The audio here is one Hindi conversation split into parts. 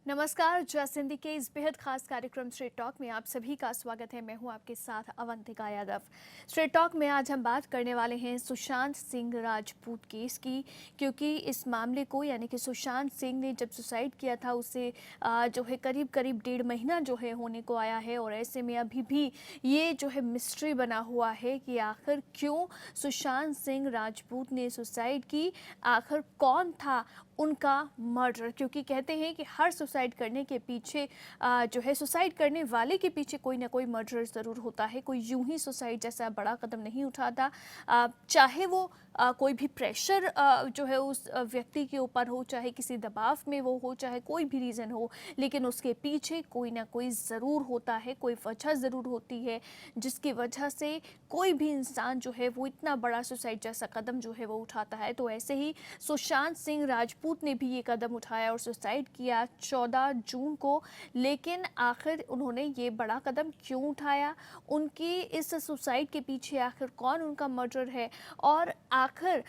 नमस्कार। जैसिंदी के इस बेहद खास कार्यक्रम स्ट्रेट टॉक में आप सभी का स्वागत है। मैं हूं आपके साथ अवंतिका यादव। स्ट्रेट टॉक में आज हम बात करने वाले हैं सुशांत सिंह राजपूत केस की, क्योंकि इस मामले को यानी कि सुशांत सिंह ने जब सुसाइड किया था उससे जो है करीब करीब 1.5 महीना जो है होने को आया है। और ऐसे में अभी भी ये जो है मिस्ट्री बना हुआ है कि आखिर क्यों सुशांत सिंह राजपूत ने सुसाइड की, आखिर कौन था उनका मर्डर। क्योंकि कहते हैं कि हर सुसाइड करने के पीछे जो है सुसाइड करने वाले के पीछे कोई ना कोई मर्डर ज़रूर होता है। कोई यूं ही सुसाइड जैसा बड़ा कदम नहीं उठाता, चाहे वो कोई भी प्रेशर जो है उस व्यक्ति के ऊपर हो, चाहे किसी दबाव में वो हो, चाहे कोई भी रीज़न हो, लेकिन उसके पीछे कोई ना कोई ज़रूर होता है, कोई वजह ज़रूर होती है जिसकी वजह से कोई भी इंसान जो है वो इतना बड़ा सुसाइड जैसा कदम जो है वो उठाता है। तो ऐसे ही सुशांत सिंह राजपूत ने भी ये कदम उठाया और सुसाइड किया 14 जून को। लेकिन आखिर उन्होंने ये बड़ा कदम क्यों उठाया, उनकी इस सुसाइड के पीछे आखिर कौन उनका मर्डर है, और आखिर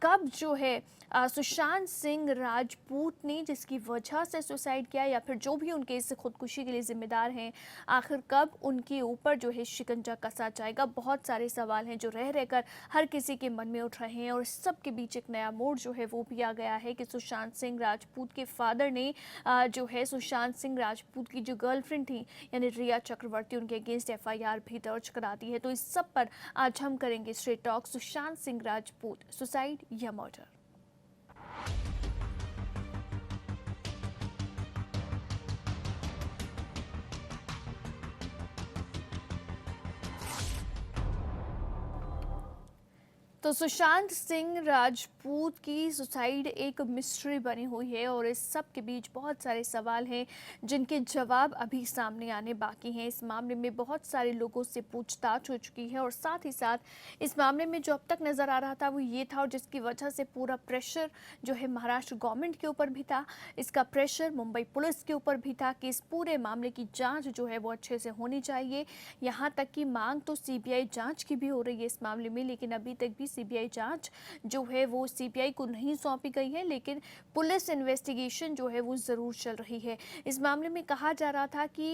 कब जो है सुशांत सिंह राजपूत ने जिसकी वजह से सुसाइड किया, या फिर जो भी उनके इस खुदकुशी के लिए जिम्मेदार हैं, आखिर कब उनके ऊपर जो है शिकंजा कसा जाएगा। बहुत सारे सवाल हैं जो रह रहकर हर किसी के मन में उठ रहे हैं। और सब के बीच एक नया मोड़ जो है वो भी आ गया है कि सुशांत सिंह राजपूत के फादर ने जो है सुशांत सिंह राजपूत की जो गर्लफ्रेंड थी यानी रिया चक्रवर्ती, उनके अगेंस्ट एफआईआर भी दर्ज करा दी है। तो इस सब पर आज हम करेंगे straight talk. Sushant Singh Rajput, suicide या मर्डर। तो सुशांत सिंह राजपूत की सुसाइड एक मिस्ट्री बनी हुई है और इस सब के बीच बहुत सारे सवाल हैं जिनके जवाब अभी सामने आने बाकी हैं। इस मामले में बहुत सारे लोगों से पूछताछ हो चुकी है और साथ ही साथ इस मामले में जो अब तक नज़र आ रहा था वो ये था, और जिसकी वजह से पूरा प्रेशर जो है महाराष्ट्र गवर्नमेंट के ऊपर भी था, इसका प्रेशर मुंबई पुलिस के ऊपर भी था कि इस पूरे मामले की जाँच जो है वो अच्छे से होनी चाहिए। यहाँ तक कि मांग तो सीबीआई जाँच की भी हो रही है इस मामले में, लेकिन अभी तक भी सीबीआई जांच जो है वो सीबीआई को नहीं सौंपी गई है, लेकिन पुलिस इन्वेस्टिगेशन जो है वो ज़रूर चल रही है। इस मामले में कहा जा रहा था कि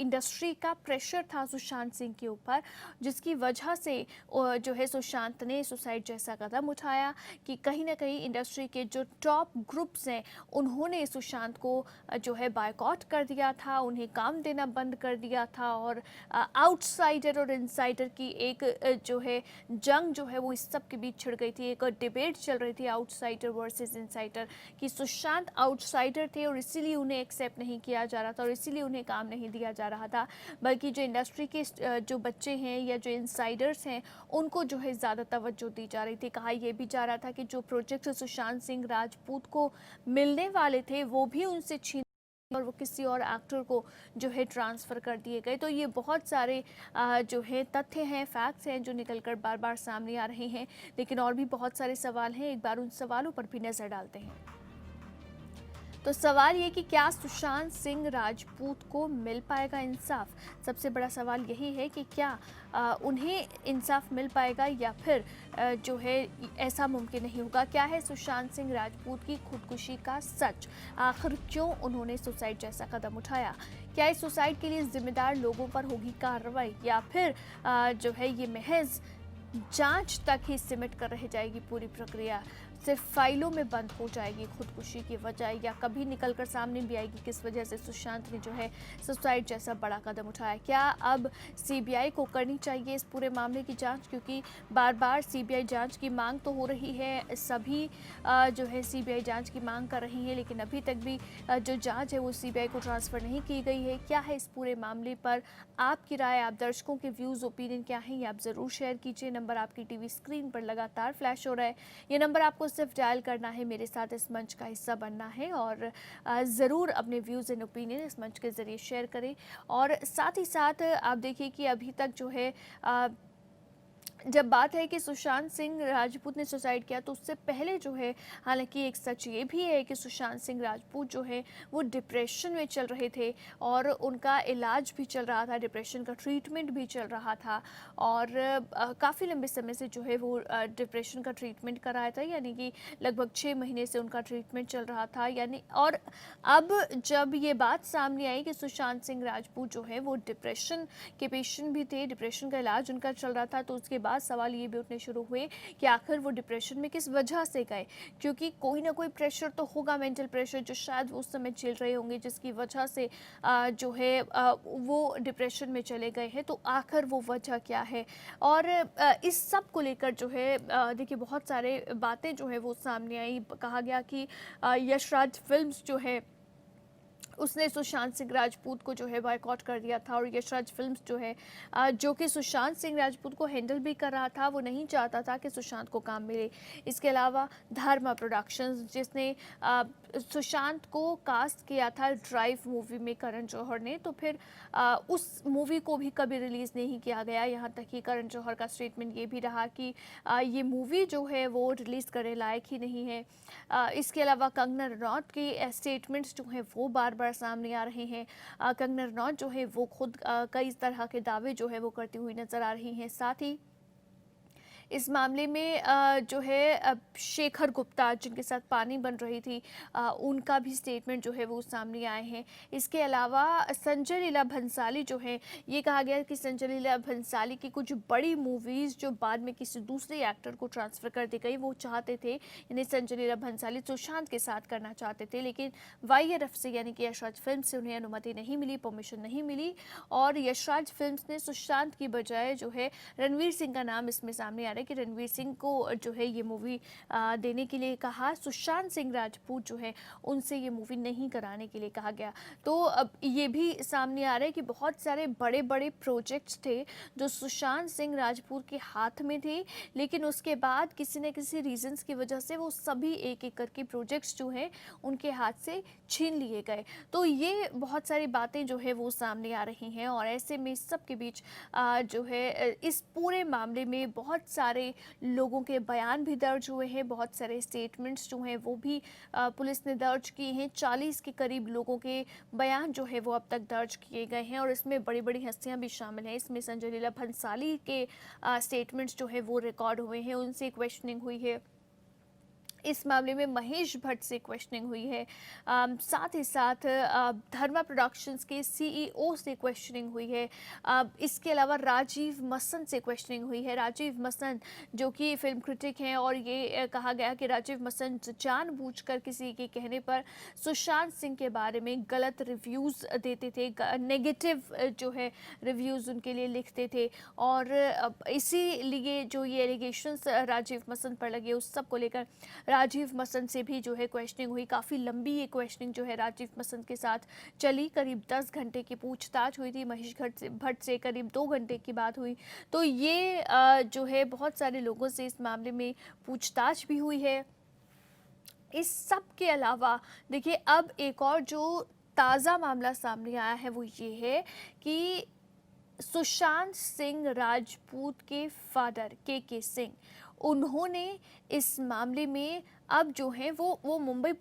इंडस्ट्री का प्रेशर था सुशांत सिंह के ऊपर, जिसकी वजह से जो है सुशांत ने सुसाइड जैसा कदम उठाया कि कहीं ना कहीं इंडस्ट्री के जो टॉप ग्रुप्स हैं उन्होंने सुशांत को जो है बायकॉट कर दिया था, उन्हें काम देना बंद कर दिया था। और आउटसाइडर और इनसाइडर की एक जो है जंग जो है वो इस सब के बीच छिड़ गई थी। एक डिबेट चल रही थी आउटसाइडर वर्सेस इनसाइडर, कि सुशांत आउटसाइडर थे और इसीलिए उन्हें एक्सेप्ट नहीं किया जा रहा था और इसीलिए उन्हें काम नहीं दिया जा रहा था, बल्कि जो इंडस्ट्री के जो बच्चे हैं या जो इनसाइडर्स हैं उनको जो है ज़्यादा तवज्जो दी जा रही थी। कहा यह भी जा रहा था कि जो प्रोजेक्ट सुशांत सिंह राजपूत को मिलने वाले थे वो भी उनसे छीन और वो किसी और एक्टर को जो है ट्रांसफ़र कर दिए गए। तो ये बहुत सारे जो है तथ्य हैं, फैक्ट्स हैं जो निकलकर बार बार सामने आ रहे हैं, लेकिन और भी बहुत सारे सवाल हैं। एक बार उन सवालों पर भी नज़र डालते हैं। तो सवाल ये कि क्या सुशांत सिंह राजपूत को मिल पाएगा इंसाफ। सबसे बड़ा सवाल यही है कि क्या उन्हें इंसाफ मिल पाएगा, या फिर जो है ऐसा मुमकिन नहीं होगा। क्या है सुशांत सिंह राजपूत की खुदकुशी का सच, आखिर क्यों उन्होंने सुसाइड जैसा कदम उठाया। क्या इस सुसाइड के लिए जिम्मेदार लोगों पर होगी कार्रवाई, या फिर जो है ये महज जांच तक ही सिमट कर रह जाएगी पूरी प्रक्रिया, सिर्फ फाइलों में बंद हो जाएगी खुदकुशी की वजह, या कभी निकलकर सामने भी आएगी किस वजह से सुशांत ने जो है सुसाइड जैसा बड़ा कदम उठाया। क्या अब सीबीआई को करनी चाहिए इस पूरे मामले की जांच, क्योंकि बार बार सीबीआई जांच की मांग तो हो रही है, सभी जो है सीबीआई जांच की मांग कर रही है, लेकिन अभी तक भी जो जाँच है वो सीबीआई को ट्रांसफ़र नहीं की गई है। क्या है इस पूरे मामले पर आपकी राय, आप दर्शकों के व्यूज़ ओपिनियन क्या हैं, ये आप ज़रूर शेयर कीजिए। नंबर आपकी टीवी स्क्रीन पर लगातार फ्लैश हो रहा है, ये नंबर आपको सिर्फ डायल करना है, मेरे साथ इस मंच का हिस्सा बनना है और ज़रूर अपने व्यूज़ एंड ओपिनियन इस मंच के ज़रिए शेयर करें। और साथ ही साथ आप देखिए कि अभी तक जो है जब बात है कि सुशांत सिंह राजपूत ने सुसाइड किया तो उससे पहले जो है, हालांकि एक सच ये भी है कि सुशांत सिंह राजपूत जो है वो डिप्रेशन में चल रहे थे और उनका इलाज भी चल रहा था, डिप्रेशन का ट्रीटमेंट भी चल रहा था। और काफ़ी लंबे समय से जो है वो डिप्रेशन का ट्रीटमेंट कराया था, यानी कि लगभग 6 महीने से उनका ट्रीटमेंट चल रहा था। यानी और अब जब ये बात सामने आई कि सुशांत सिंह राजपूत जो है वो डिप्रेशन के पेशेंट भी थे, डिप्रेशन का इलाज उनका चल रहा था, तो उसके बाद सवाल ये भी उठने शुरू हुए कि आखिर वो डिप्रेशन में किस वजह से गए, क्योंकि कोई ना कोई प्रेशर तो होगा, मेंटल प्रेशर जो शायद वो उस समय झेल रहे होंगे, जिसकी वजह से जो है वो डिप्रेशन में चले गए हैं। तो आखिर वो वजह क्या है? और इस सब को लेकर जो है देखिए बहुत सारे बातें जो है वो सामने आई। कहा गया कि यशराज फिल्म्स जो है उसने सुशांत सिंह राजपूत को जो है बॉयकॉट कर दिया था, और यशराज फिल्म्स जो है जो कि सुशांत सिंह राजपूत को हैंडल भी कर रहा था, वो नहीं चाहता था कि सुशांत को काम मिले। इसके अलावा धर्मा प्रोडक्शंस, जिसने सुशांत को कास्ट किया था ड्राइव मूवी में करण जौहर ने, तो फिर उस मूवी को भी कभी रिलीज़ नहीं किया गया। यहाँ तक कि करण जौहर का स्टेटमेंट ये भी रहा कि ये मूवी जो है वो रिलीज़ करने लायक ही नहीं है। इसके अलावा कंगना रनौत के स्टेटमेंट्स जो हैं वो बार बार सामने आ रहे हैं। कंगना रनौत जो है वो खुद कई तरह के दावे जो है वो करती हुई नजर आ रही हैं। साथ ही इस मामले में जो है शेखर गुप्ता, जिनके साथ पानी बन रही थी, उनका भी स्टेटमेंट जो है वो सामने आए हैं। इसके अलावा संजय लीला भंसाली जो है, ये कहा गया कि संजय लीला भंसाली की कुछ बड़ी मूवीज़ जो बाद में किसी दूसरे एक्टर को ट्रांसफ़र कर दी गई, वो चाहते थे, यानी संजय लीला भंसाली सुशांत के साथ करना चाहते थे, लेकिन YRF से यानी कि यशराज फिल्म से उन्हें अनुमति नहीं मिली, परमिशन नहीं मिली, और यशराज फिल्म्स ने सुशांत की बजाय जो है रणवीर सिंह का नाम इसमें सामने आ रहा है कि रणवीर सिंह को जो है ये मूवी देने के लिए कहा। सुशांत सिंह राजपूत जो है उनसे ये मूवी नहीं कराने के लिए कहा गया। तो अब ये भी सामने आ रहा है कि बहुत सारे बड़े बड़े प्रोजेक्ट्स थे जो सुशांत सिंह राजपूत के हाथ में थे, लेकिन उसके बाद किसी न किसी रीजंस की वजह से वो सभी एक एक करके प्रोजेक्ट्स जो है उनके हाथ से छीन लिए गए। तो ये बहुत सारी बातें जो है वो सामने आ रही हैं, और ऐसे में सब के बीच जो है इस पूरे मामले में बहुत सारे लोगों के बयान भी दर्ज हुए हैं, बहुत सारे स्टेटमेंट्स जो हैं वो भी पुलिस ने दर्ज किए हैं। 40 के करीब लोगों के बयान जो है वो अब तक दर्ज किए गए हैं, और इसमें बड़ी बड़ी हस्तियां भी शामिल हैं। इसमें संजय लीला भंसाली के स्टेटमेंट्स जो है वो रिकॉर्ड हुए हैं, उनसे क्वेश्चनिंग हुई है। इस मामले में महेश भट्ट से क्वेश्चनिंग हुई है। साथ ही साथ धर्मा प्रोडक्शंस के CEO से क्वेश्चनिंग हुई है। इसके अलावा राजीव मसंद से क्वेश्चनिंग हुई है। राजीव मसंद जो कि फिल्म क्रिटिक हैं, और ये कहा गया कि राजीव मसंद जानबूझकर किसी के कहने पर सुशांत सिंह के बारे में गलत रिव्यूज़ देते थे, नेगेटिव जो है रिव्यूज़ उनके लिए लिखते थे, और इसीलिए जो ये एलिगेशंस राजीव मसंद पर लगे उस सब को लेकर राजीव मसंद से भी जो है क्वेश्चनिंग हुई। काफ़ी लंबी ये क्वेश्चनिंग जो है राजीव मसंद के साथ चली, करीब 10 घंटे की पूछताछ हुई थी। महेश भट्ट से करीब 2 घंटे की बात हुई। तो ये जो है बहुत सारे लोगों से इस मामले में पूछताछ भी हुई है। इस सब के अलावा देखिए अब एक और जो ताज़ा मामला सामने आया है वो ये है कि सुशांत सिंह राजपूत के फादर KK सिंह, उन्होंने इस मामले में अब जो है वो मुंबई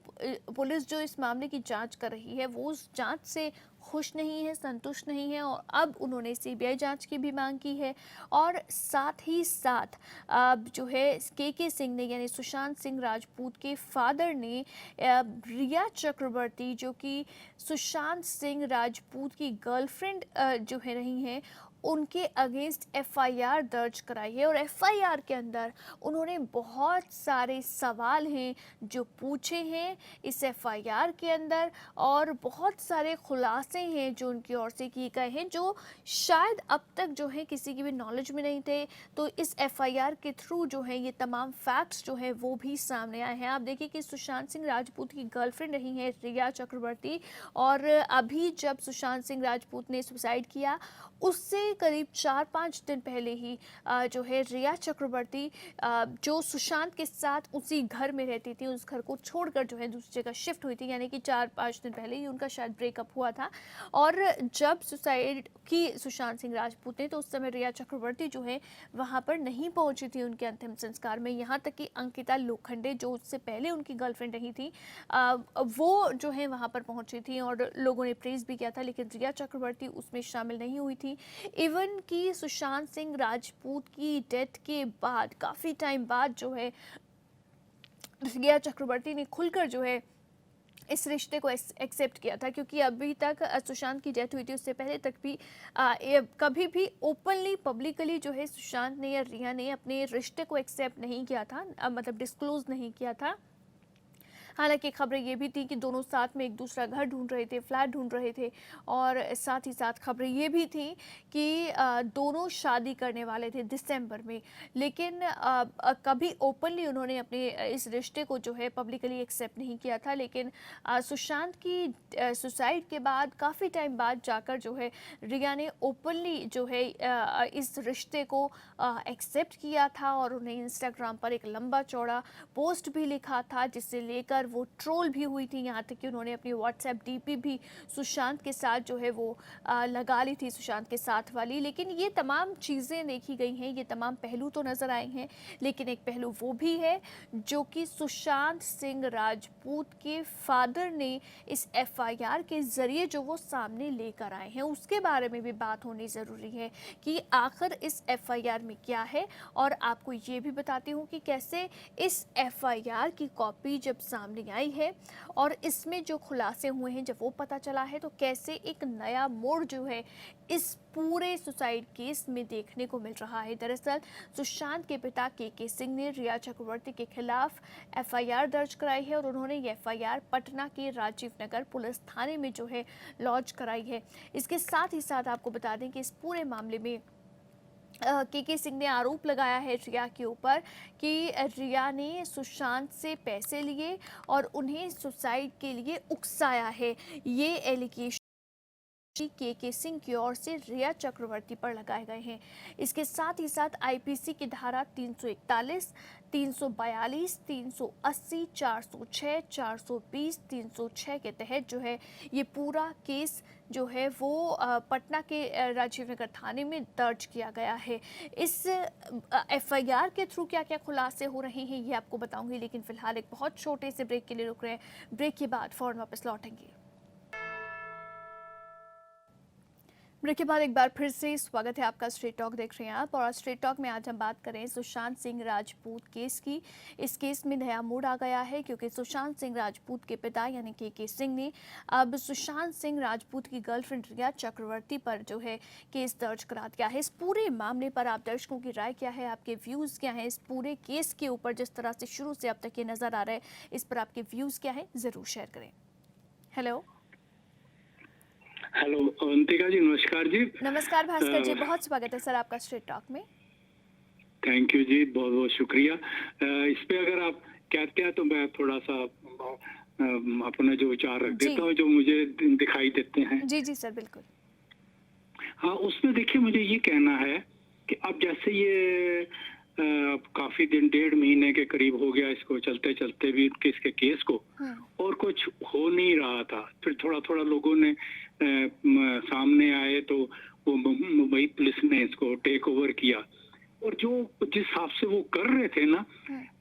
पुलिस जो इस मामले की जांच कर रही है वो उस जांच से खुश नहीं है, संतुष्ट नहीं है, और अब उन्होंने CBI जांच की भी मांग की है। और साथ ही साथ अब जो है KK सिंह ने, यानी सुशांत सिंह राजपूत के फादर ने रिया चक्रवर्ती जो कि सुशांत सिंह राजपूत की गर्लफ्रेंड जो है रही हैं, उनके अगेंस्ट FIR दर्ज कराई है, और FIR के अंदर उन्होंने बहुत सारे सवाल हैं जो पूछे हैं इस FIR के अंदर, और बहुत सारे खुलासे हैं जो उनकी ओर से किए गए हैं जो शायद अब तक जो है किसी की भी नॉलेज में नहीं थे। तो इस FIR के थ्रू जो है ये तमाम फैक्ट्स जो है वो भी सामने आए हैं। आप देखिए कि सुशांत सिंह राजपूत की गर्लफ्रेंड रही है रिया चक्रवर्ती, और अभी जब सुशांत सिंह राजपूत ने सुसाइड किया उससे इससे करीब 4-5 दिन पहले ही जो है रिया चक्रवर्ती जो सुशांत के साथ उसी घर में रहती थी, उस घर को छोड़कर जो है दूसरी जगह शिफ्ट हुई थी, यानी कि 4-5 दिन पहले ही उनका शायद ब्रेकअप हुआ था। और जब सुसाइड की सुशांत सिंह राजपूत ने, तो उस समय रिया चक्रवर्ती जो है वहाँ पर नहीं पहुँची थी उनके अंतिम संस्कार में। यहाँ तक कि अंकिता लोखंडे जो उससे पहले उनकी गर्लफ्रेंड रही थी, वो जो है वहाँ पर पहुँची थी और लोगों ने प्रेज भी किया था, लेकिन रिया चक्रवर्ती उसमें शामिल नहीं हुई थी। इवन कि सुशांत सिंह राजपूत की डेथ के बाद काफ़ी टाइम बाद जो है रिया चक्रवर्ती ने खुलकर जो है इस रिश्ते को एक्सेप्ट किया था, क्योंकि अभी तक सुशांत की डेथ हुई थी उससे पहले तक भी कभी भी ओपनली पब्लिकली जो है सुशांत ने या रिया ने अपने रिश्ते को एक्सेप्ट नहीं किया था, मतलब डिस्क्लोज नहीं किया था। हालांकि खबरें ये भी थी कि दोनों साथ में एक दूसरा घर ढूंढ रहे थे, फ्लैट ढूंढ रहे थे, और साथ ही साथ खबरें ये भी थी कि दोनों शादी करने वाले थे दिसंबर में। लेकिन कभी ओपनली उन्होंने अपने इस रिश्ते को जो है पब्लिकली एक्सेप्ट नहीं किया था। लेकिन सुशांत की सुसाइड के बाद काफ़ी टाइम बाद जाकर जो है रिया ने ओपनली जो है इस रिश्ते को एक्सेप्ट किया था, और उन्हें इंस्टाग्राम पर एक लंबा चौड़ा पोस्ट भी लिखा था, जिससे लेकर वो ट्रोल भी हुई थी। यहाँ तक कि उन्होंने अपनी व्हाट्सएप डीपी भी सुशांत के साथ जो है वो लगा ली थी, सुशांत के साथ वाली। लेकिन ये तमाम चीज़ें देखी गई हैं, ये तमाम पहलू तो नज़र आए हैं, लेकिन एक पहलू वो भी है जो कि सुशांत सिंह राजपूत के फादर ने इस एफआईआर के ज़रिए जो वो सामने लेकर आए हैं, उसके बारे में भी बात होनी ज़रूरी है कि आखिर इस एफआईआर में क्या है। और आपको ये भी बताती हूँ कि कैसे इस एफआईआर की कॉपी जब सामने आई है और इसमें जो खुलासे हुए हैं, जब वो पता चला है, तो कैसे एक नया मोड़ जो है इस पूरे सुसाइड केस में देखने को मिल रहा है। दरअसल सुशांत के पिता के सिंह ने रिया चक्रवर्ती के खिलाफ एफआईआर दर्ज कराई है, और उन्होंने ये एफआईआर पटना के राजीव नगर पुलिस थाने में जो है लॉन्च कराई है। इसके साथ ही साथ आपको बता दें कि इस पूरे मामले में के सिंह ने आरोप लगाया है रिया के ऊपर कि रिया ने सुशांत से पैसे लिए और उन्हें सुसाइड के लिए उकसाया है। ये एलिगेशन के सिंह की ओर से रिया चक्रवर्ती पर लगाए गए हैं। इसके साथ ही साथ आईपीसी की धारा 341, 342, 380, 406, 420, 306 के तहत जो है ये पूरा केस जो है वो पटना के राजीव नगर थाने में दर्ज किया गया है। इस एफआईआर के थ्रू क्या क्या खुलासे हो रहे हैं ये आपको बताऊंगी, लेकिन फिलहाल एक बहुत छोटे से ब्रेक के लिए रुक रहे हैं। ब्रेक के बाद फौरन वापस लौटेंगे। ब्रेक के बाद एक बार फिर से स्वागत है आपका। स्ट्रेट टॉक देख रहे हैं आप, और स्ट्रेट टॉक में आज हम बात करें सुशांत सिंह राजपूत केस की। इस केस में नया मोड़ आ गया है, क्योंकि सुशांत सिंह राजपूत के पिता यानी के सिंह ने अब सुशांत सिंह राजपूत की गर्लफ्रेंड रिया चक्रवर्ती पर जो है केस दर्ज करा दिया है। इस पूरे मामले पर आप दर्शकों की राय क्या है, आपके व्यूज़ क्या हैं इस पूरे केस के ऊपर? जिस तरह से शुरू से अब तक ये नज़र आ रहा है, इस पर आपके व्यूज़ क्या है, ज़रूर शेयर करें। हेलो हेलो अवंतिका जी, नमस्कार जी। नमस्कार भास्कर जी, बहुत स्वागत है सर आपका स्ट्रेट टॉक में। थैंक यू जी, बहुत बहुत शुक्रिया। इस पे अगर आप कहते हैं तो मैं थोड़ा सा अपने जो विचार रख देता हूँ, जो मुझे दिखाई देते हैं। जी जी सर, बिल्कुल। हाँ, उसमें देखिए मुझे ये कहना है कि अब जैसे ये काफी दिन, 1.5 महीने के करीब हो गया इसको चलते चलते भी इसके केस को, और कुछ हो नहीं रहा था। फिर थोड़ा थोड़ा लोगों ने सामने आए तो वो मुंबई पुलिस ने इसको टेक ओवर किया, और जो जिस हिसाब से वो कर रहे थे ना,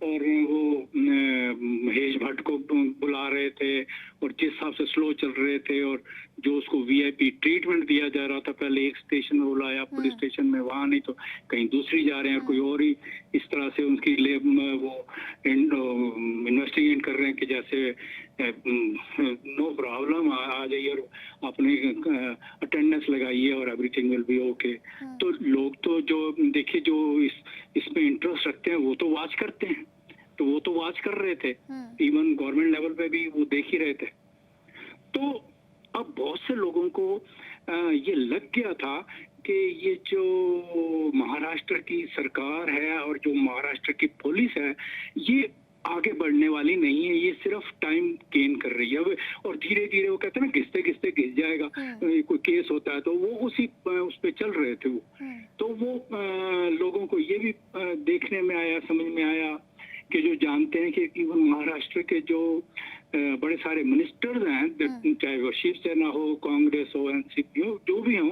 और वो महेश भट्ट को बुला रहे थे, और जिस हिसाब से स्लो चल रहे थे, और जो उसको वीआईपी ट्रीटमेंट दिया जा रहा था, पहले एक स्टेशन में बुलाया पुलिस स्टेशन में, वहां नहीं तो कहीं दूसरी जा रहे हैं, और कोई और ही इस तरह से उनकी वो इन्वेस्टिगेट कर रहे हैं कि जैसे नो प्रॉब्लम, आ जाइए और अपने अटेंडेंस लगाइए और एवरीथिंग विल बी ओके। तो लोग तो जो देखिए जो इसमें इंटरेस्ट रखते हैं वो तो वॉच करते हैं, तो वो तो वॉच कर रहे थे, इवन गवर्नमेंट लेवल पे भी वो देख ही रहे थे। तो अब बहुत से लोगों को ये लग गया था कि ये जो महाराष्ट्र की सरकार है और जो महाराष्ट्र की पुलिस है, ये आगे बढ़ने वाली नहीं है, ये सिर्फ टाइम गेन कर रही है और धीरे धीरे वो कहते हैं ना घिसते घिसते घिस जाएगा। कोई केस होता है तो वो उसी उस पे चल रहे थे वो। तो वो लोगों को ये भी देखने में आया, समझ में आया कि जो जानते हैं कि इवन महाराष्ट्र के जो बड़े सारे मिनिस्टर्स हैं, चाहे वो शिवसेना हो, कांग्रेस हो, एनसीपी हो, जो भी हो,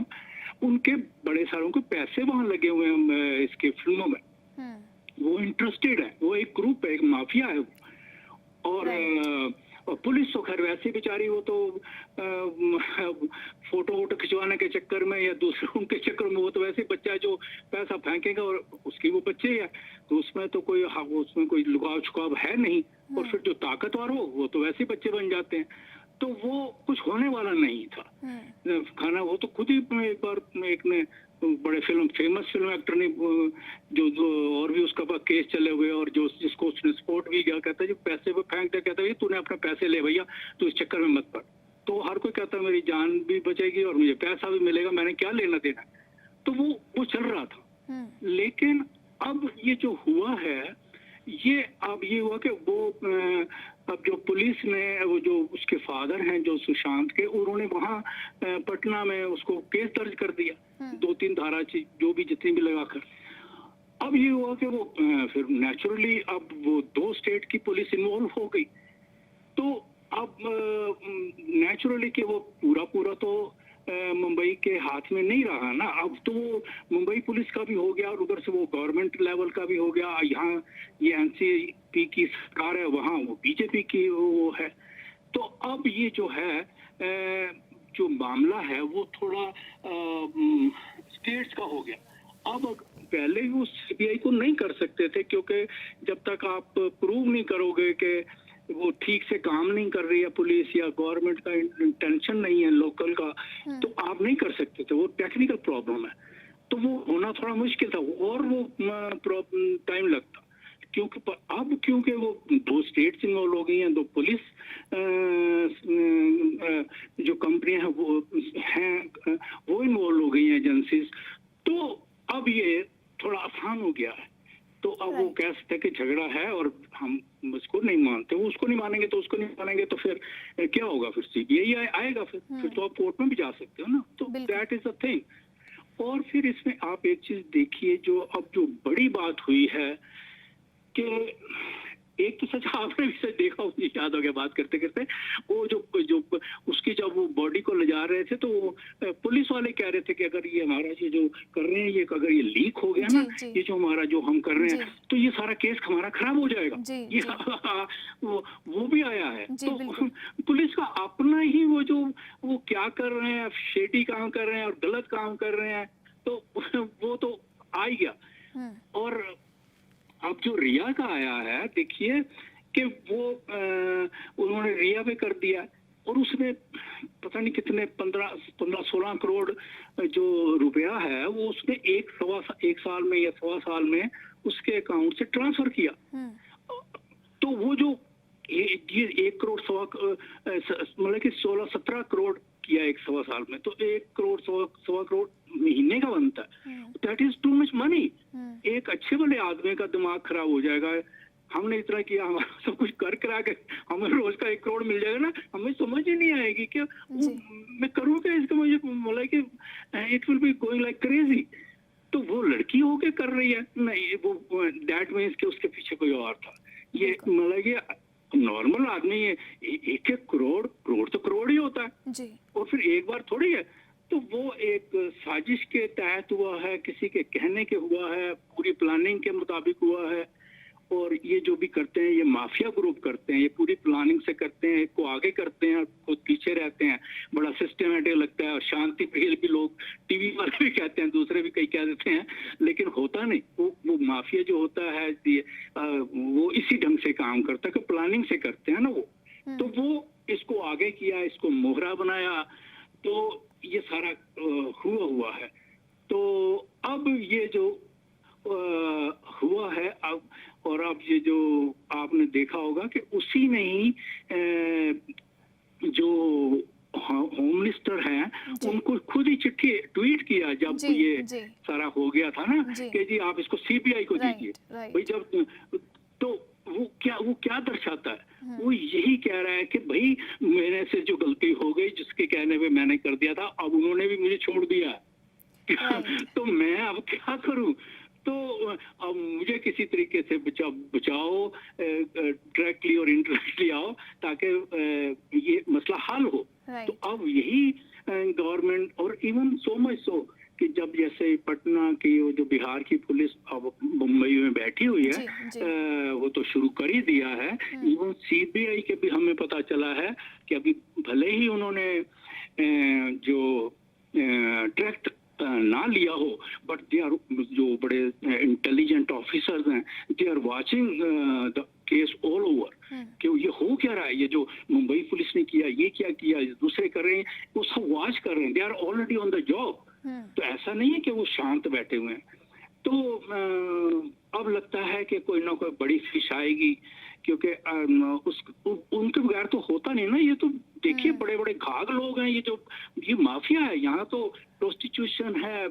उनके बड़े सारों को पैसे वहां लगे हुए हैं इसके फिल्मों में। वो इंटरेस्टेड है, वो एक ग्रुप है, एक माफिया है। और पुलिस तो खैर वैसे बेचारी वो तो फोटो वोटो खिंचवाने के चक्कर में या दूसरों के चक्कर में वो तो वैसे बच्चा है जो पैसा फेंकेगा और उसकी वो बच्चे ही है, तो उसमें तो कोई उसमें कोई लुकाव छुकाव है नहीं। और फिर जो ताकतवर हो वो तो वैसे बच्चे बन जाते हैं। तो वो कुछ होने वाला नहीं था खाना। वो तो खुद ही एक बार एक ने बड़े फेमस फिल्म एक्टर ने जो और भी उसका केस चले हुए और जो जिसको उसने सपोर्ट भी किया, कहता है जो पैसे वो फेंक दे, कहता है तूने अपने पैसे ले भैया, तू इस चक्कर में मत पड़। तो हर कोई कहता है मेरी जान भी बचेगी और मुझे पैसा भी मिलेगा, मैंने क्या लेना देना। तो वो चल रहा था। लेकिन अब ये जो हुआ है, ये अब ये हुआ कि वो अब जो पुलिस ने वो जो उसके फादर हैं जो सुशांत के, उन्होंने वहां पटना में उसको केस दर्ज कर दिया 2-3 धारा जो भी जितनी भी लगाकर। अब ये हुआ कि वो फिर नेचुरली अब वो 2 स्टेट की पुलिस इन्वॉल्व हो गई। तो अब नेचुरली कि वो पूरा तो मुंबई के हाथ में नहीं रहा ना। अब तो मुंबई पुलिस का भी हो गया और उधर से वो गवर्नमेंट लेवल का भी हो गया। यहाँ ये एनसीपी की सरकार है, वहाँ वो बीजेपी की वो है। तो अब ये जो है जो मामला है वो थोड़ा स्टेट्स का हो गया। अब पहले वो सीबीआई को नहीं कर सकते थे, क्योंकि जब तक आप प्रूव नहीं करोगे कि वो ठीक से काम नहीं कर रही है पुलिस या गवर्नमेंट का इंटेंशन नहीं है लोकल का, तो आप नहीं कर सकते थे। वो टेक्निकल प्रॉब्लम है, तो वो होना थोड़ा मुश्किल था और वो टाइम लगता। क्योंकि वो 2 स्टेट्स इन्वॉल्व हो गई हैं, 2 पुलिस जो कंपनियां हैं वो इन्वॉल्व हो गई हैं, एजेंसीज। तो अब ये थोड़ा आसान हो गया है। तो अब वो कह सकते हैं कि झगड़ा है और हम उसको नहीं मानते, वो उसको नहीं मानेंगे तो उसको नहीं मानेंगे, तो फिर क्या होगा? फिर सीबीआई आएगा, फिर तो आप कोर्ट में भी जा सकते हो ना। तो दैट इज अ थिंग। और फिर इसमें आप एक चीज देखिए, जो अब जो बड़ी बात हुई है कि एक तो सच आपने भी सच देखा, मुझे याद हो गया बात करते करते, वो जो उसकी जब वो बॉडी को ले जा रहे थे तो पुलिस वाले कह रहे थे कि अगर ये हमारा ये जो कर रहे हैं, ये अगर ये लीक हो गया ना, ये जो हमारा जो हम कर रहे हैं, तो ये सारा केस हमारा खराब हो जाएगा। ये वो भी आया है। तो पुलिस का अपना ही वो क्या कर रहे हैं, शेडी काम कर रहे हैं और गलत काम कर रहे हैं, तो वो तो आ ही गया। और अब जो रिया का आया है, देखिए कि वो उन्होंने रिया पे कर दिया और उसमें पता नहीं कितने 15-16 करोड़ जो रुपया है वो उसने एक साल में या 1.25 साल में उसके अकाउंट से ट्रांसफर किया। तो वो जो ये 1 करोड़ मतलब कि 16-17 करोड़ किया 1.25 साल में, तो 1 करोड़ 1.25 करोड़ महीने का बनता है। That is too much money. एक अच्छे वाले आदमी का दिमाग खराब हो जाएगा। हमने इतना किया, हमारा सब कुछ कर करा के हमें रोज का 1 करोड़ मिल जाएगा ना, हमें समझ ही नहीं आएगी कि मैं करूँ क्या इसका। मुझे मतलब कि it will be going like crazy. तो वो लड़की होके कर रही है, नहीं वो दैट मीन्स कि उसके पीछे कोई और था। ये मतलब ये नॉर्मल आदमी है, 1-1 करोड़ तो करोड़ ही होता है जी। और फिर एक बार थोड़ी है। तो वो एक साजिश के तहत हुआ है, किसी के कहने के हुआ है, पूरी प्लानिंग के मुताबिक हुआ है। और ये जो भी करते हैं, ये माफिया ग्रुप करते हैं, ये पूरी प्लानिंग से करते हैं, को आगे करते हैं, को पीछे रहते हैं। बड़ा सिस्टमेटिक लगता है और शांति प्रिय भी लोग टीवी वाले भी कहते हैं, दूसरे भी कई कह देते हैं, लेकिन होता नहीं। वो माफिया जो होता है वो इसी ढंग से काम करता है कि प्लानिंग से करते हैं ना वो। तो वो इसको आगे किया, इसको मोहरा बनाया, तो ये सारा हुआ है। तो अब ये जो हुआ है अब ये जो आपने देखा होगा कि उसी ने ही जो होम मिनिस्टर हैं उनको खुद ही चिट्ठी ट्वीट किया जब ये सारा हो गया था ना कि जी आप इसको सीबीआई को दीजिए। भाई जब तो वो क्या दर्शाता है? वो यही यही कह रहा है कि भाई मेरे से जो गलती हो गई, जिसके कहने पे मैंने कर दिया था, अब उन्होंने भी मुझे छोड़ दिया। राइट। तो मैं अब क्या करूं? तो अब मुझे किसी तरीके से बचाओ, डायरेक्टली और इनडायरेक्टली आओ, ताकि ये मसला हल हो। तो राइट। अब यही गवर्नमेंट, और इवन सो मच सो कि जब जैसे पटना की वो जो बिहार की पुलिस अब मुंबई में बैठी हुई है, जी। वो तो शुरू कर ही दिया है। इवन सीबीआई के भी हमें पता चला है कि अभी भले ही उन्होंने जो डायरेक्ट ना लिया हो, बट दे आर, जो बड़े इंटेलिजेंट ऑफिसर्स हैं, they are watching the case all over कि ये हो क्या रहा है, ये जो मुंबई पुलिस ने किया, ये क्या किया, दूसरे कर रहे हैं, वो सब वॉच कर रहे हैं, they are already on the job. तो ऐसा नहीं है कि वो शांत बैठे हुए हैं। तो अब लगता है कि कोई ना कोई बड़ी फिश आएगी, क्योंकि उनके बगैर तो होता नहीं ना। ये तो देखिए बड़े बड़े घाघ लोग हैं, ये माफिया है। यहाँ तो प्रोस्टिट्यूशन है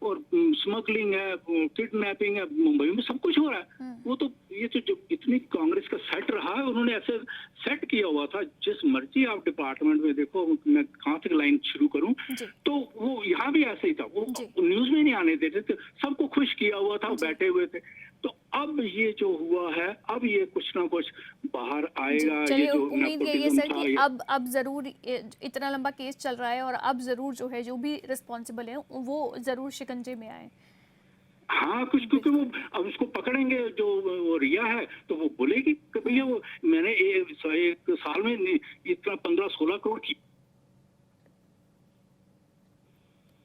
और स्मगलिंग है, किडनैपिंग है, मुंबई में सब कुछ हो रहा है। वो तो ये तो जो इतनी कांग्रेस का सेट रहा है, उन्होंने ऐसे सेट किया हुआ था। जिस मर्जी आप डिपार्टमेंट में देखो, मैं कहाँ तक लाइन शुरू करूं, तो वो यहाँ भी ऐसे ही था। वो न्यूज में नहीं आने देते थे, सबको खुश किया हुआ था, बैठे हुए थे। तो अब ये जो हुआ है, अब ये कुछ ना कुछ बाहर आएगा। चलिए, ये जो उम्मीद यही है सर कि था, अब जरूर इतना लंबा केस चल रहा है और अब जरूर जो है, जो भी रिस्पॉन्सिबल है वो जरूर शिकंजे में आए। हाँ, कुछ, क्योंकि वो अब उसको पकड़ेंगे, जो वो रिया है, तो वो बोलेगी कि भैया वो मैंने एक साल में इतना 15-16 करोड़ की।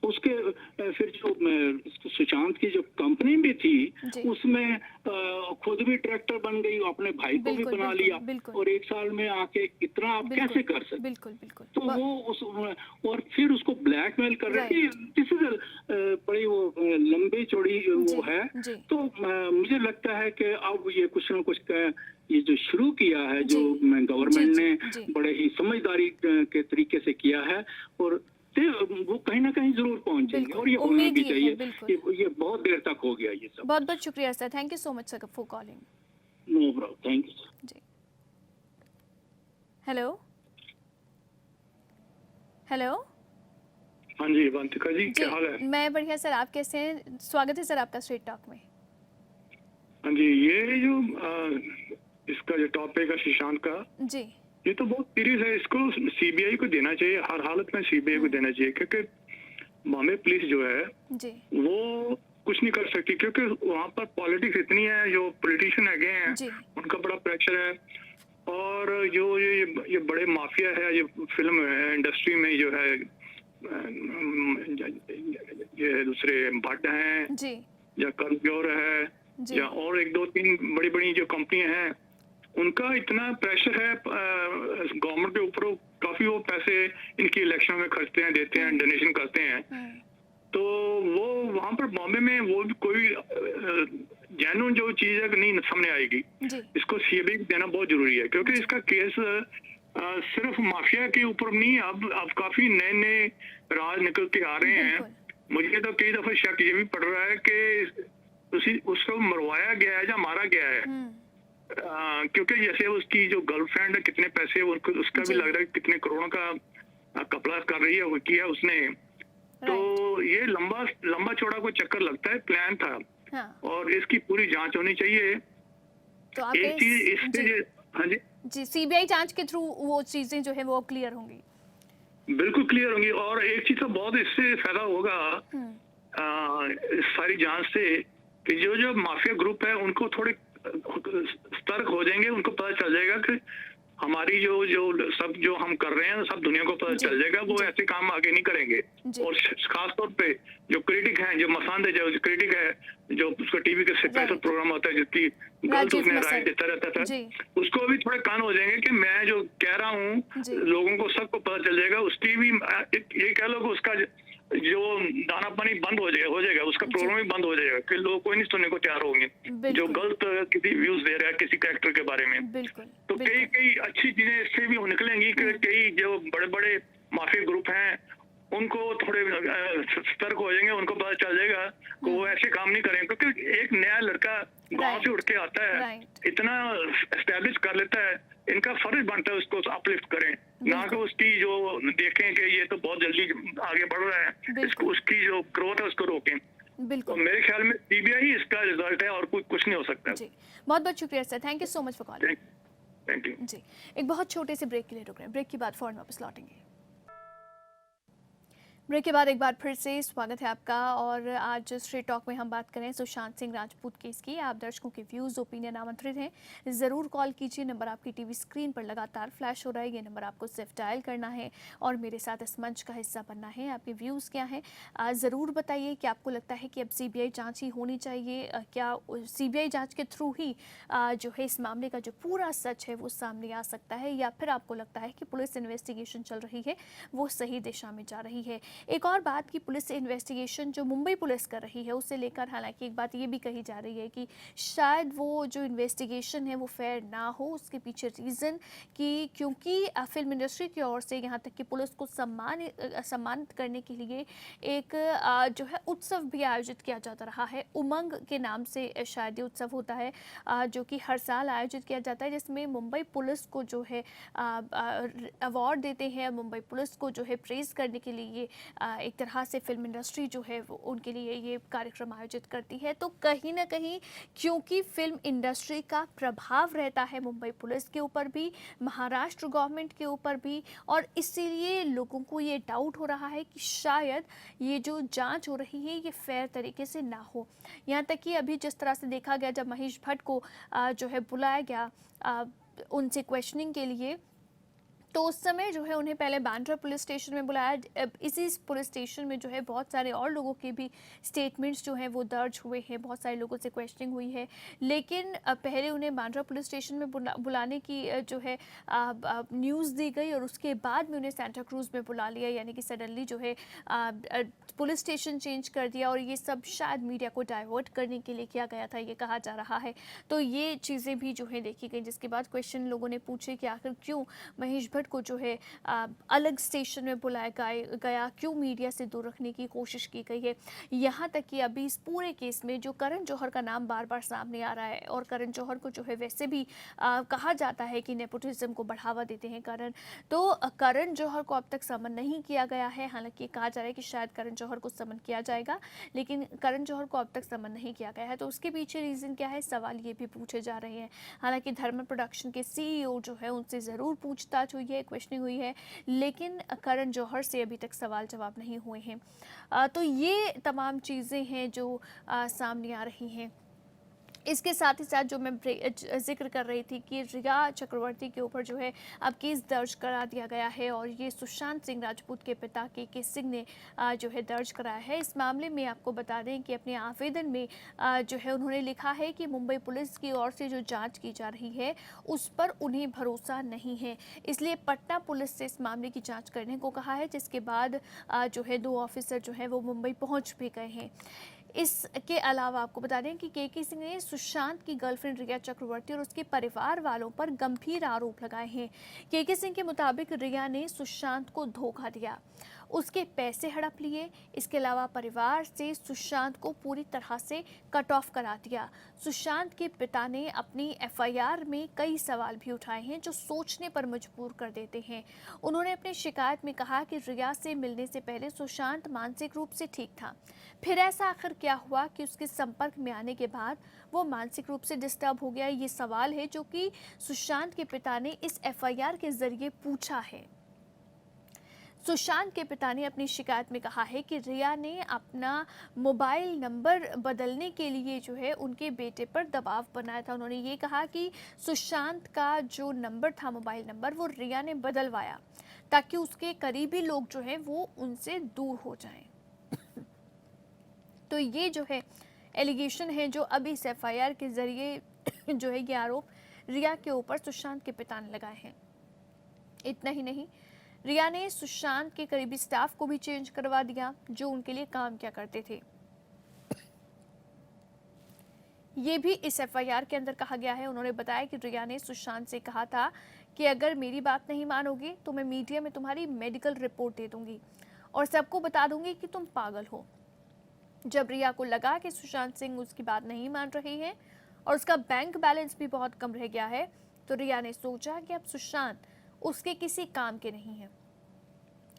उसके फिर जो सुशांत की जो कंपनी भी थी, उसमें खुद भी डायरेक्टर बन गई, अपने भाई को भी बना लिया, और एक साल में आके इतना आप कैसे कर सकते? बिल्कुल बिल्कुल। तो वो और फिर उसको ब्लैकमेल कर रहे थे। दिस इज बड़ी वो लंबी चौड़ी वो है। तो मुझे लगता है कि अब ये कुछ ना कुछ ये जो शुरू किया है, जो गवर्नमेंट ने बड़े ही समझदारी के तरीके से किया है, और वो कहीं ना कहीं जरूर पहुंचेंगे, और ये होना भी चाहिए। ये बहुत देर तक हो गया ये सब। बहुत बहुत शुक्रिया sir, thank you so much sir for calling. No problem, thank you sir ji. Hello hello. हाँ जी अवंतिका जी, क्या हाल है? मैं बढ़िया सर, आप कैसे हैं? स्वागत है सर आपका स्ट्रेट टॉक में। हाँ जी, ये जो इसका जो टॉपिक है सुशांत का जी, ये तो बहुत सीरियस है। इसको सीबीआई को देना चाहिए, हर हालत में सीबीआई को देना चाहिए, क्योंकि बॉम्बे पुलिस जो है जी, वो कुछ नहीं कर सकती, क्योंकि वहाँ पर पॉलिटिक्स इतनी है, जो पॉलिटिशियन आगे हैं उनका बड़ा प्रेशर है, और जो ये बड़े माफिया है, ये फिल्म इंडस्ट्री में जो है, ये दूसरे भट्ट हैं जी, या कर्नप्योर है, या और 1-2-3 बड़ी बड़ी जो कंपनियां हैं, उनका इतना प्रेशर है गवर्नमेंट के ऊपर। काफी वो पैसे इनकी इलेक्शन में खर्चते हैं, देते हैं, डोनेशन करते हैं। तो वो वहां पर बॉम्बे में वो भी कोई जेन्युइन जो चीज है नहीं सामने आएगी। इसको सीबीआई को देना बहुत जरूरी है, क्योंकि इसका केस सिर्फ माफिया के ऊपर नहीं, अब काफी नए नए राज निकल के आ रहे हैं। मुझे तो कई दफा शक ये भी पड़ रहा है कि उसको मरवाया गया है या मारा गया है। क्योंकि जैसे उसकी जो गर्लफ्रेंड है, कितने पैसे उसका भी लग रहा है, कितने करोड़ों का कपड़ा कर रही है वो किया उसने। तो ये लंबा चौड़ा कोई चक्कर लगता है, प्लान था। और इसकी पूरी जांच होनी चाहिए। तो आप एक चीज इससे, हाँ जी, सीबीआई जांच के थ्रू वो चीजें जो है वो क्लियर होंगी, बिल्कुल क्लियर होंगी। और एक चीज का बहुत इससे फायदा होगा इस सारी जांच से, कि जो माफिया ग्रुप है उनको थोड़े सतर्क हो जाएंगे, उनको पता चल जाएगा कि हमारी जो सब जो हम कर रहे हैं सब दुनिया को पता चल जाएगा, वो ऐसे काम आगे नहीं करेंगे। और खास तौर पे जो क्रिटिक हैं, जो मसांदे जो क्रिटिक है, जो उसका टीवी के स्पेशल प्रोग्राम होता है जिसकी गलत उसने राय देता रहता था, उसको भी थोड़े कान हो जाएंगे कि मैं जो कह रहा हूँ लोगों को सबको पता चल जाएगा। उसकी भी ये कह लो कि उसका जो दाना पानी बंद हो जाएगा, उसका प्रोग्राम भी बंद हो जाएगा, कि लोग कोई नहीं सुनने को तैयार होंगे जो गलत किसी व्यूज दे रहा है किसी कैरेक्टर के बारे में। तो कई अच्छी चीजें इससे भी निकलेंगी कि कई जो बड़े बड़े माफिया ग्रुप हैं उनको थोड़े सतर्क हो जाएंगे, उनको पता चल जाएगा कि वो ऐसे काम नहीं करेंगे, क्योंकि एक नया लड़का गांव से उठ के आता है, इतना एस्टेब्लिश कर लेता है, इनका फर्ज बनता है उसको अपलिफ्ट करें, ना कि उसकी जो देखें कि ये तो बहुत जल्दी आगे बढ़ रहा है, इसको उसकी जो ग्रोथ है उसको रोकें। बिल्कुल, तो मेरे ख्याल में सीबीआई इसका रिजल्ट है और कुछ नहीं हो सकता। जी, बहुत बहुत शुक्रिया sir, thank you so much for calling. Thank you जी, एक बहुत छोटे से ब्रेक के लिए रुक रहे हैं, ब्रेक के बाद फौरन वापस लौटेंगे। ब्रेक के बाद एक बार फिर से स्वागत है आपका, और आज स्ट्रेट टॉक में हम बात करें सुशांत सिंह राजपूत केस की। आप दर्शकों के व्यूज़ ओपिनियन आमंत्रित हैं, ज़रूर कॉल कीजिए। नंबर आपकी टीवी स्क्रीन पर लगातार फ्लैश हो रहा है, ये नंबर आपको सिर्फ डायल करना है और मेरे साथ इस मंच का हिस्सा बनना है। आपके व्यूज़ क्या हैं, ज़रूर बताइए कि आपको लगता है कि अब सीबीआई जाँच ही होनी चाहिए, क्या सीबीआई जाँच के थ्रू ही जो है इस मामले का जो पूरा सच है वो सामने आ सकता है, या फिर आपको लगता है कि पुलिस इन्वेस्टिगेशन चल रही है वो सही दिशा में जा रही है। एक और बात कि पुलिस इन्वेस्टिगेशन जो मुंबई पुलिस कर रही है उसे लेकर हालांकि एक बात ये भी कही जा रही है कि शायद वो जो इन्वेस्टिगेशन है वो फेयर ना हो। उसके पीछे रीज़न कि क्योंकि फिल्म इंडस्ट्री की ओर से यहाँ तक कि पुलिस को सम्मानित करने के लिए एक जो है उत्सव भी आयोजित किया जाता रहा है। उमंग के नाम से शायद ये उत्सव होता है, जो कि हर साल आयोजित किया जाता है, जिसमें मुंबई पुलिस को जो है अवार्ड देते हैं। मुंबई पुलिस को जो है प्रेज़ करने के लिए एक तरह से फिल्म इंडस्ट्री जो है वो उनके लिए ये कार्यक्रम आयोजित करती है। तो कहीं ना कहीं क्योंकि फिल्म इंडस्ट्री का प्रभाव रहता है मुंबई पुलिस के ऊपर भी, महाराष्ट्र गवर्नमेंट के ऊपर भी, और इसीलिए लोगों को ये डाउट हो रहा है कि शायद ये जो जांच हो रही है ये फेयर तरीके से ना हो। यहाँ तक कि अभी जिस तरह से देखा गया, जब महेश भट्ट को जो है बुलाया गया उनसे क्वेश्चनिंग के लिए, तो उस समय जो है उन्हें पहले बांद्रा पुलिस स्टेशन में बुलाया। इसी पुलिस स्टेशन में जो है बहुत सारे और लोगों के भी स्टेटमेंट्स जो हैं वो दर्ज हुए हैं, बहुत सारे लोगों से क्वेश्चनिंग हुई है। लेकिन पहले उन्हें बांद्रा पुलिस स्टेशन में बुलाने की जो है न्यूज़ दी गई, और उसके बाद में उन्हें सेंटा क्रूज़ में बुला लिया, यानी कि सडनली जो है पुलिस स्टेशन चेंज कर दिया, और ये सब शायद मीडिया को डाइवर्ट करने के लिए किया गया था, ये कहा जा रहा है। तो ये चीज़ें भी जो है देखी गई, जिसके बाद क्वेश्चन लोगों ने पूछे कि आखिर क्यों महेश भट्ट को जो है अलग स्टेशन में बुलाया गया, क्यों मीडिया से दूर रखने की कोशिश की गई है। यहाँ तक कि अभी इस पूरे केस में जो करण जौहर का नाम बार बार सामने आ रहा है, और करण जौहर को जो है वैसे भी कहा जाता है कि नेपोटिज्म को बढ़ावा देते हैं करण, तो करण जौहर को अब तक समन नहीं किया गया है। हालांकि कहा जा रहा है कि शायद करण जौहर को समन किया जाएगा, लेकिन करण जौहर को अब तक समन नहीं किया गया है। तो उसके पीछे रीज़न क्या है, सवाल ये भी पूछे जा रहे हैं। हालांकि धर्मा प्रोडक्शन के CEO जो है उनसे ज़रूर पूछताछ हुई है, क्वेश्चनिंग हुई है, लेकिन करण जौहर से अभी तक सवाल जवाब नहीं हुए हैं। तो ये तमाम चीज़ें हैं जो सामने आ रही हैं। इसके साथ ही साथ जो मैं जिक्र कर रही थी कि रिया चक्रवर्ती के ऊपर जो है अब केस दर्ज करा दिया गया है, और ये सुशांत सिंह राजपूत के पिता के सिंह ने जो है दर्ज कराया है। इस मामले में आपको बता दें कि अपने आवेदन में जो है उन्होंने लिखा है कि मुंबई पुलिस की ओर से जो जांच की जा रही है उस पर उन्हें भरोसा नहीं है, इसलिए पटना पुलिस से इस मामले की जाँच करने को कहा है, जिसके बाद जो है 2 ऑफिसर जो है वो मुंबई पहुँच भी गए हैं। इसके अलावा आपको बता दें कि के सिंह ने सुशांत की गर्लफ्रेंड रिया चक्रवर्ती और उसके परिवार वालों पर गंभीर आरोप लगाए हैं। के सिंह के मुताबिक रिया ने सुशांत को धोखा दिया, उसके पैसे हड़प लिए, इसके अलावा परिवार से सुशांत को पूरी तरह से कट ऑफ करा दिया। सुशांत के पिता ने अपनी FIR में कई सवाल भी उठाए हैं जो सोचने पर मजबूर कर देते हैं। उन्होंने अपनी शिकायत में कहा कि रिया से मिलने से पहले सुशांत मानसिक रूप से ठीक था, फिर ऐसा आखिर क्या हुआ कि उसके संपर्क में आने के बाद वो मानसिक रूप से डिस्टर्ब हो गया। ये सवाल है जो कि सुशांत के पिता ने इस FIR के जरिए पूछा है। सुशांत के पिता ने अपनी शिकायत में कहा है कि रिया ने अपना मोबाइल नंबर बदलने के लिए जो है उनके बेटे पर दबाव बनाया था। उन्होंने ये कहा कि सुशांत का जो नंबर था, मोबाइल नंबर, वो रिया ने बदलवाया ताकि उसके करीबी लोग जो हैं वो उनसे दूर हो जाएं। तो ये जो है एलिगेशन है जो अभी इस FIR के जरिए जो है ये आरोप रिया के ऊपर सुशांत के पिता ने लगाए हैं। इतना ही नहीं, रिया ने सुशांत के करीबी स्टाफ को भी चेंज करवा दिया जो उनके लिए काम किया करते थे। ये भी इस FIR के अंदर कहा गया है। उन्होंने बताया कि रिया ने सुशांत से कहा था कि अगर मेरी बात नहीं मानोगे तो मैं मीडिया में तुम्हारी मेडिकल रिपोर्ट दे दूंगी। और सबको बता दूंगी कि तुम पागल हो। जब रिया को लगा कि सुशांत सिंह उसकी बात नहीं मान रहे हैं और उसका बैंक बैलेंस भी बहुत कम रह गया है, तो रिया ने सोचा कि अब सुशांत उसके किसी काम के नहीं है।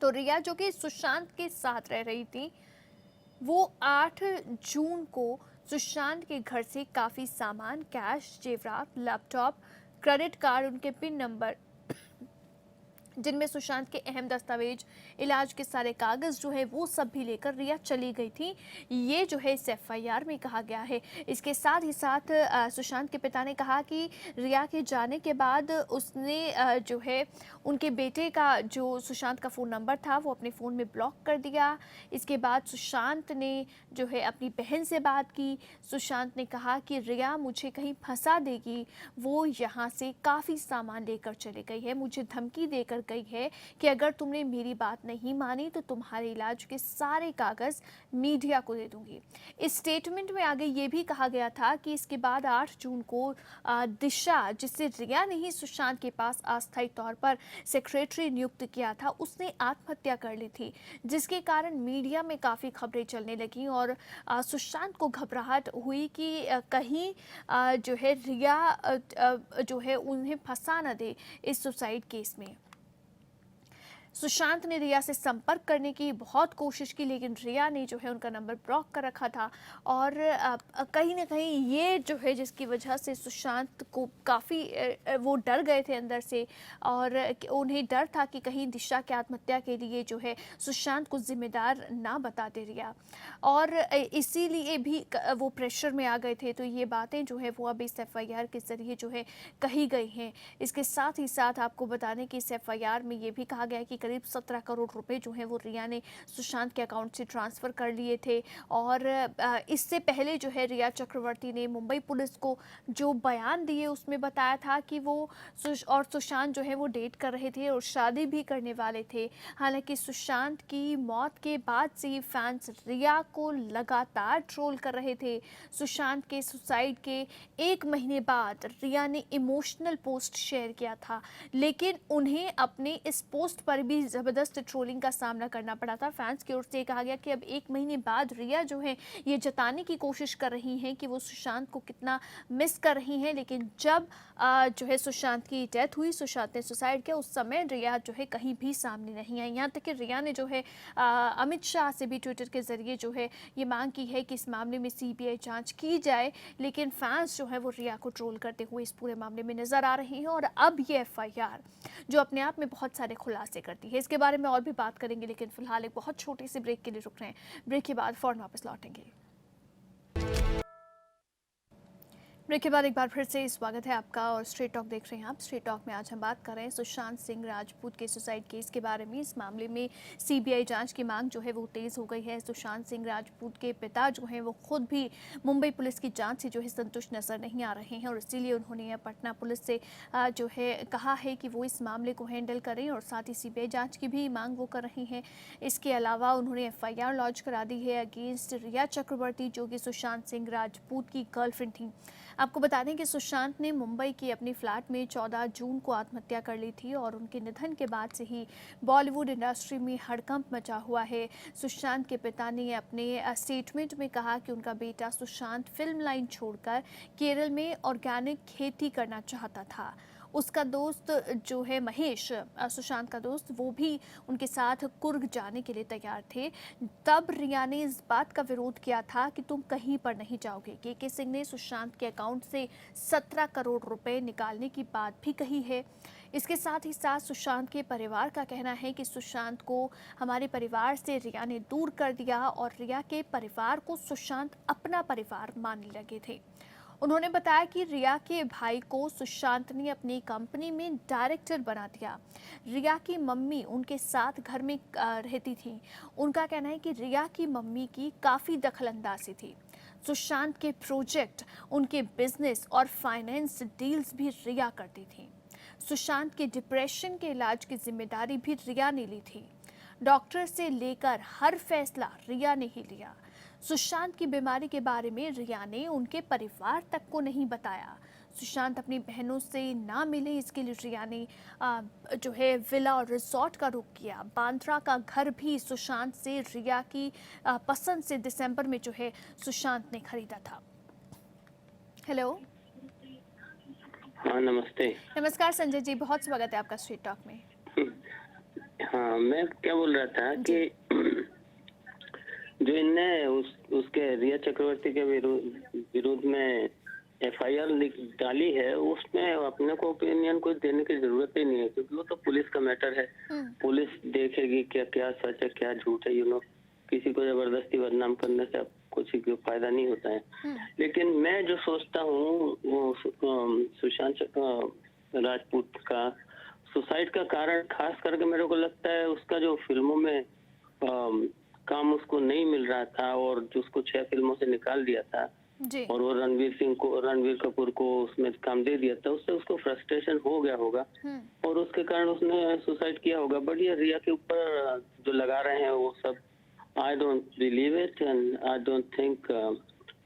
तो रिया, जो कि सुशांत के साथ रह रही थी, वो 8 जून को सुशांत के घर से काफ़ी सामान, कैश, जेवरात, लैपटॉप, क्रेडिट कार्ड, उनके पिन नंबर, जिनमें सुशांत के अहम दस्तावेज, इलाज के सारे कागज जो है वो सब भी लेकर रिया चली गई थी। ये जो है इस एफआईआर में कहा गया है। इसके साथ ही साथ सुशांत के पिता ने कहा कि रिया के जाने के बाद उसने जो है उनके बेटे का जो सुशांत का फ़ोन नंबर था वो अपने फ़ोन में ब्लॉक कर दिया। इसके बाद सुशांत ने जो है अपनी बहन से बात की। सुशांत ने कहा कि रिया मुझे कहीं फंसा देगी, वो यहाँ से काफ़ी सामान लेकर चली गई है, मुझे धमकी देकर गई है कि अगर तुमने मेरी बात नहीं मानी तो तुम्हारे इलाज के सारे कागज मीडिया को दे दूंगी। इस स्टेटमेंट में आगे ये भी कहा गया था कि इसके बाद 8 जून को दिशा, जिससे रिया ने ही सुशांत के पास अस्थायी तौर पर सेक्रेटरी नियुक्त किया था, उसने आत्महत्या कर ली थी, जिसके कारण मीडिया में काफ़ी खबरें चलने लगी और सुशांत को घबराहट हुई कि कहीं जो है रिया जो है उन्हें फंसा न दे इस सुसाइड केस में। सुशांत ने रिया से संपर्क करने की बहुत कोशिश की, लेकिन रिया ने जो है उनका नंबर ब्लॉक कर रखा था और कहीं ना कहीं ये जो है जिसकी वजह से सुशांत को काफ़ी वो डर गए थे अंदर से और उन्हें डर था कि कहीं दिशा की आत्महत्या के लिए जो है सुशांत को जिम्मेदार ना बताते रिया, और इसीलिए भी वो प्रेशर में आ गए थे। तो ये बातें जो है वो अब इस एफआईआर के ज़रिए जो है कही गई हैं। इसके साथ ही साथ आपको बताने कि इस एफआईआर में ये भी कहा गया है कि करीब 17 करोड़ रुपए जो हैं वो रिया ने सुशांत के अकाउंट से ट्रांसफ़र कर लिए थे। और इससे पहले जो है रिया चक्रवर्ती ने मुंबई पुलिस को जो बयान दिए उसमें बताया था कि वो और सुशांत जो है वो डेट कर रहे थे और शादी भी करने वाले थे। हालांकि सुशांत की मौत के बाद से ही फैंस रिया को लगातार ट्रोल कर रहे थे। सुशांत के सुसाइड के 1 महीने बाद रिया ने इमोशनल पोस्ट शेयर किया था, लेकिन उन्हें अपने इस पोस्ट पर भी ज़बरदस्त ट्रोलिंग का सामना करना पड़ा था। फैंस की ओर से कहा गया कि अब 1 महीने बाद रिया जो है ये जताने की कोशिश कर रही हैं कि वो सुशांत को कितना मिस कर रही हैं, लेकिन जब जो है सुशांत की डेथ हुई, सुशांत ने सुसाइड किया, उस समय रिया जो है कहीं भी सामने नहीं आई। यहाँ तक कि रिया ने जो है अमित शाह से भी ट्विटर के ज़रिए जो है ये मांग की है कि इस मामले में सीबीआई जाँच की जाए, लेकिन फैंस जो है वो रिया को ट्रोल करते हुए इस पूरे मामले में नज़र आ रहे हैं। और अब ये एफआईआर जो अपने आप में बहुत सारे खुलासे करती है, इसके बारे में और भी बात करेंगे, लेकिन फिलहाल एक बहुत छोटे से ब्रेक के लिए रुक रहे हैं। ब्रेक के बाद फौरन वापस लौटेंगे। ब्रेक के बाद एक बार फिर से स्वागत है आपका और स्ट्रेट टॉक देख रहे हैं आप। स्ट्रेट टॉक में आज हम बात कर रहे हैं सुशांत सिंह राजपूत के सुसाइड केस के बारे में। इस मामले में सीबीआई जांच की मांग जो है वो तेज़ हो गई है। सुशांत सिंह राजपूत के पिता जो हैं वो खुद भी मुंबई पुलिस की जांच से जो है संतुष्ट नजर नहीं आ रहे हैं और इसीलिए उन्होंने पटना पुलिस से जो है कहा है कि वो इस मामले को हैंडल करें और साथ ही सीबीआई जाँच की भी मांग वो कर रहे हैं। इसके अलावा उन्होंने एफआईआर लॉन्च करा दी है अगेंस्ट रिया चक्रवर्ती, जो कि सुशांत सिंह राजपूत की गर्लफ्रेंड थी। आपको बता दें कि सुशांत ने मुंबई के अपने फ्लैट में 14 जून को आत्महत्या कर ली थी और उनके निधन के बाद से ही बॉलीवुड इंडस्ट्री में हड़कंप मचा हुआ है। सुशांत के पिता ने अपने स्टेटमेंट में कहा कि उनका बेटा सुशांत फिल्म लाइन छोड़कर केरल में ऑर्गेनिक खेती करना चाहता था। उसका दोस्त जो है महेश, सुशांत का दोस्त, वो भी उनके साथ कुर्ग जाने के लिए तैयार थे। तब रिया ने इस बात का विरोध किया था कि तुम कहीं पर नहीं जाओगे। के सिंह ने सुशांत के अकाउंट से 17 करोड़ रुपए निकालने की बात भी कही है। इसके साथ ही साथ सुशांत के परिवार का कहना है कि सुशांत को हमारे परिवार से रिया ने दूर कर दिया और रिया के परिवार को सुशांत अपना परिवार मानने लगे थे। उन्होंने बताया कि रिया के भाई को सुशांत ने अपनी कंपनी में डायरेक्टर बना दिया। रिया की मम्मी उनके साथ घर में रहती थी। उनका कहना है कि रिया की मम्मी की काफ़ी दखलंदाजी थी। सुशांत के प्रोजेक्ट, उनके बिजनेस और फाइनेंस डील्स भी रिया करती थी। सुशांत के डिप्रेशन के इलाज की जिम्मेदारी भी रिया ने ली थी। डॉक्टर से लेकर हर फैसला रिया ने ही लिया। सुशांत की बीमारी के बारे में रिया ने उनके परिवार तक को नहीं बताया। सुशांत अपनी बहनों से ना मिले, इसके लिए रिया ने जो है विला और रिजॉर्ट का रुख किया। बांद्रा का घर भी सुशांत से रिया की पसंद से दिसंबर में जो है सुशांत ने खरीदा था। हेलो, हाँ नमस्ते। नमस्कार संजय जी, बहुत स्वागत है आपका स्ट्रीट टॉक में। हाँ, मैं क्या बोल रहा था कि जो इनने उसके रिया चक्रवर्ती के विरुद्ध में एफआईआर डाली है, उसमें अपने को ओपिनियन कुछ देने की जरूरत ही नहीं है, क्योंकि वो तो पुलिस का मैटर है। पुलिस देखेगी क्या क्या सच है क्या झूठ है। किसी को जबरदस्ती बदनाम करने से कुछ फायदा नहीं होता है। लेकिन मैं जो सोचता हूँ वो सुशांत राजपूत का सुसाइड का कारण खास करके मेरे को लगता है उसका जो फिल्मों में काम उसको नहीं मिल रहा था और जो उसको 6 फिल्मों से निकाल दिया था जी। और वो रणवीर कपूर को उसमें काम दे दिया था, उससे उसको फ्रस्ट्रेशन हो गया होगा और उसके कारण उसने सुसाइड किया होगा। बट ये रिया के ऊपर जो लगा रहे हैं वो सब I don't believe it and I don't think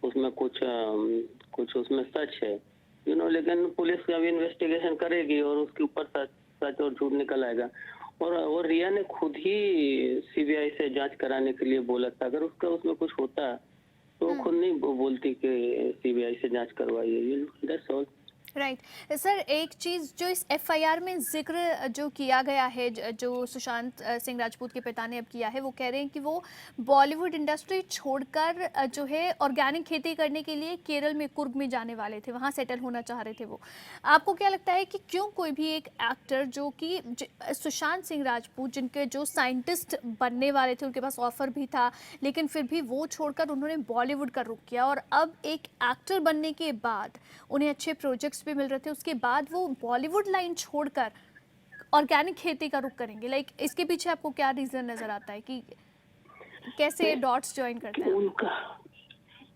उसमें कुछ उसमें सच है, लेकिन पुलिस अभी इन्वेस्टिगेशन करेगी और उसके ऊपर सच और झूठ निकल आएगा। और रिया ने खुद ही सीबीआई से जांच कराने के लिए बोला था। अगर उसमें कुछ होता तो वो खुद नहीं बोलती कि सीबीआई से जांच करवाइए। That's all. राइट सर, एक चीज़ जो इस एफआईआर में जिक्र जो किया गया है, जो सुशांत सिंह राजपूत के पिता ने अब किया है, वो कह रहे हैं कि वो बॉलीवुड इंडस्ट्री छोड़कर जो है ऑर्गेनिक खेती करने के लिए केरल में कुर्ग में जाने वाले थे, वहाँ सेटल होना चाह रहे थे वो। आपको क्या लगता है कि क्यों कोई भी एक एक्टर जो कि सुशांत सिंह राजपूत जिनके जो साइंटिस्ट बनने वाले थे, उनके पास ऑफर भी था, लेकिन फिर भी वो छोड़कर उन्होंने बॉलीवुड का रुख किया और अब एक एक्टर बनने के बाद उन्हें अच्छे प्रोजेक्ट्स भी मिल रहे थे, उसके बाद वो बॉलीवुड लाइन छोड़कर ऑर्गेनिक खेती का रुख करेंगे? इसके पीछे आपको क्या रीजन नजर आता है कि कैसे डॉट्स ज्वाइन करते हैं उनका?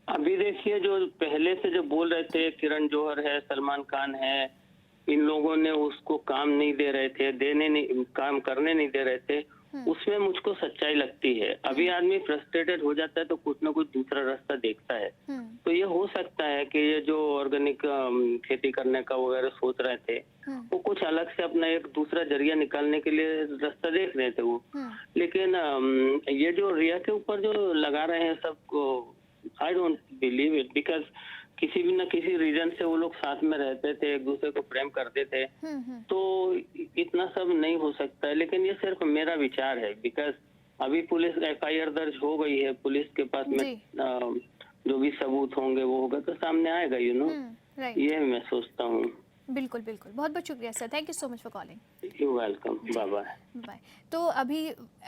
अभी देखिए, जो पहले से जो बोल रहे थे, किरण जौहर है, सलमान खान है, इन लोगों ने उसको काम नहीं दे रहे थे, काम करने नहीं दे रहे थे, उसमें मुझको सच्चाई लगती है। अभी आदमी फ्रस्ट्रेटेड हो जाता है तो कुछ ना कुछ दूसरा रास्ता देखता है। तो ये हो सकता है कि ये जो ऑर्गेनिक खेती करने का वगैरह सोच रहे थे, वो कुछ अलग से अपना एक दूसरा जरिया निकालने के लिए रास्ता देख रहे थे वो। लेकिन ये जो रिया के ऊपर जो लगा रहे हैं सबको, I don't believe it, because किसी भी ना किसी रीजन से वो लोग साथ में रहते थे, एक दूसरे को प्रेम करते थे, तो इतना सब नहीं हो सकता है। लेकिन ये सिर्फ मेरा विचार है, बिकॉज अभी पुलिस एफआईआर दर्ज हो गई है, पुलिस के पास में जो भी सबूत होंगे वो होगा तो सामने आएगा, ये मैं सोचता हूँ। बिल्कुल बिल्कुल, बहुत बहुत शुक्रिया sir, thank you so much for calling. You welcome, bye bye bye. तो अभी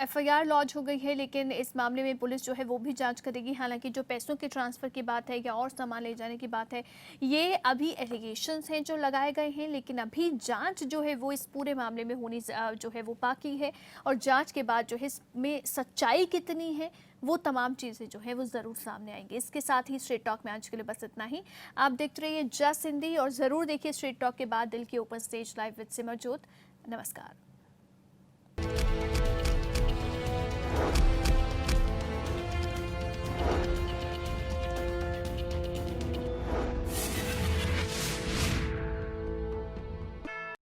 एफआईआर लॉन्च हो गई है, लेकिन इस मामले में पुलिस जो है वो भी जांच करेगी। हालांकि जो पैसों के ट्रांसफ़र की बात है या और सामान ले जाने की बात है, ये अभी एलिगेशंस हैं जो लगाए गए हैं, लेकिन अभी जांच जो है वो इस पूरे मामले में होनी जो है वो बाकी है और जांच के बाद जो है इसमें सच्चाई कितनी है वो तमाम चीज़ें जो है वो ज़रूर सामने आएंगी। इसके साथ ही स्ट्रीट टॉक में आज के लिए बस इतना ही। आप देखते रहिए जस्ट हिंदी और ज़रूर देखिए स्ट्रीट टॉक के बाद दिल की ओपन स्टेज लाइव विद सिमरजोत। नमस्कार।